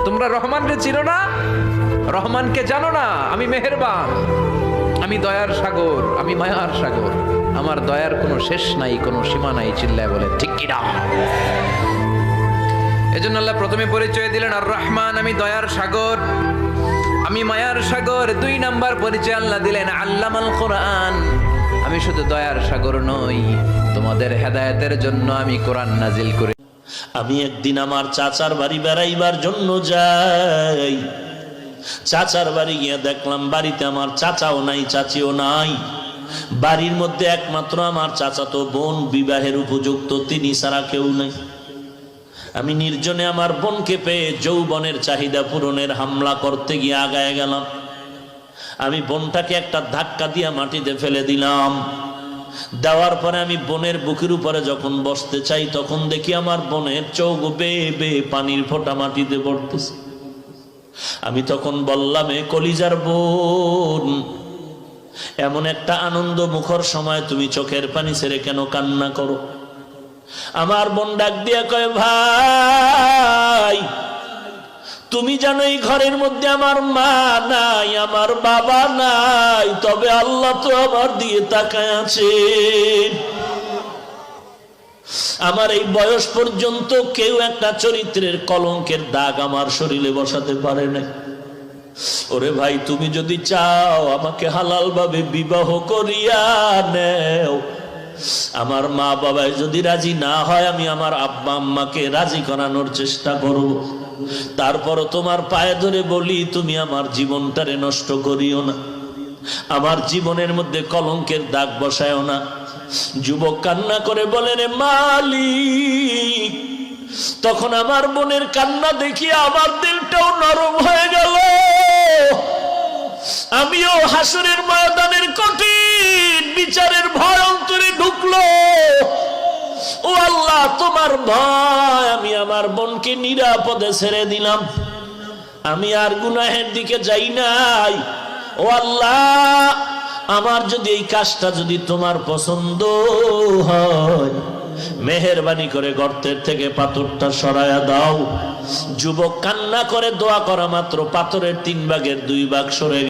তোমরা রহমানকে চিনো না? রহমানকে জানো না? আমি মেহেরবান, আমি দয়ার সাগর, আমি মায়ার সাগর, আমার দয়ার কোনো শেষ নাই, কোনো সীমা নাই। চিল্লায় বলে ঠিক কিনা? এজন্য আল্লাহ প্রথমে পরিচয় দিলেন আর রহমান, আমি দয়ার সাগর, আমি মায়ার সাগর। 2 নাম্বার পরিচয় আল্লাহ দিলেন আল্লামাল কোরআন, আমি শুধু দয়ার সাগর নই, তোমাদের হেদায়েতের জন্য আমি কোরআন নাজিল করি। আমি একদিন আমার চাচার বাড়ি বেড়াইবার জন্য যাই। চাচার বাড়ি গিয়ে দেখলাম বাড়িতে আমার চাচাও নাই, চাচিও নাই। বাড়ির মধ্যে একমাত্র আমার চাচাতো বোন, বিবাহের উপযুক্ত, তিনি ছাড়া কেউ নাই। আমি নির্জনে আমার বোনকে পেয়ে যৌবনের চাহিদা পূরণের হামলা করতে গিয়ে আগায় গেলাম। আমি বোনটাকে একটা ধাক্কা দিয়ে মাটিতে ফেলে দিলাম। দেওয়ার পরে আমি বোনের বুকের উপরে যখন বসতে চাই, তখন দেখি আমার বোনের চোখ বেয়ে বেয়ে পানির ফোঁটা মাটিতে পড়তেছে। আমি তখন বললাম, এ কলিজার বোন, এমন একটা আনন্দ মুখর সময় তুমি চোখের পানি ছেড়ে কেন কান্না করো? আমার বোন ডাক দিয়া কয়, ভাই তুমি জানো এই ঘরের মধ্যে আমার মা নাই, আমার বাবা নাই, তবে আল্লাহ তো আমার দিয়ে তাকায় আছে। আমার এই বয়স পর্যন্ত কেউ একটা চরিত্রের কলঙ্কের দাগ আমার শরীরে বসাতে পারে না। ওরে ভাই, তুমি যদি চাও আমাকে হালাল ভাবে বিবাহ করিয়া নেও। আমার মা বাবায় যদি রাজি না হয়, আমি আমার আব্বা আম্মাকে রাজি করানোর চেষ্টা করব। তারপরও তোমার পায়ে ধরে বলি, তুমি আমার জীবনটারে নষ্ট করিও না, আমার জীবনের মধ্যে কলঙ্কের দাগ বসায়ও না। যুবক কান্না করে বলে, রে মালিক। তখন আমার বোনের কান্না দেখি আমার দিলটাও নরম হয়ে গেল। আমিও হাসরের ময়দানের কঠিন বিচারের ভয় অন্তরে ঢুকলো। ও আল্লাহ, তোমার ভয়, আমি আমার বোনকে নিরাপদে ছেড়ে দিলাম। আমি আর গুনাহের দিকে যাই নাই। ও আল্লাহ, আমার যদি এই কাজটা যদি তোমার পছন্দ হয়, মেহেরবানি করে গর্তের থেকে পাথরটা সরায়া দাও। যুবক কান্না করে দোয়া করা মাত্র পাথরের 3 ভাগের 2 ভাগ সরে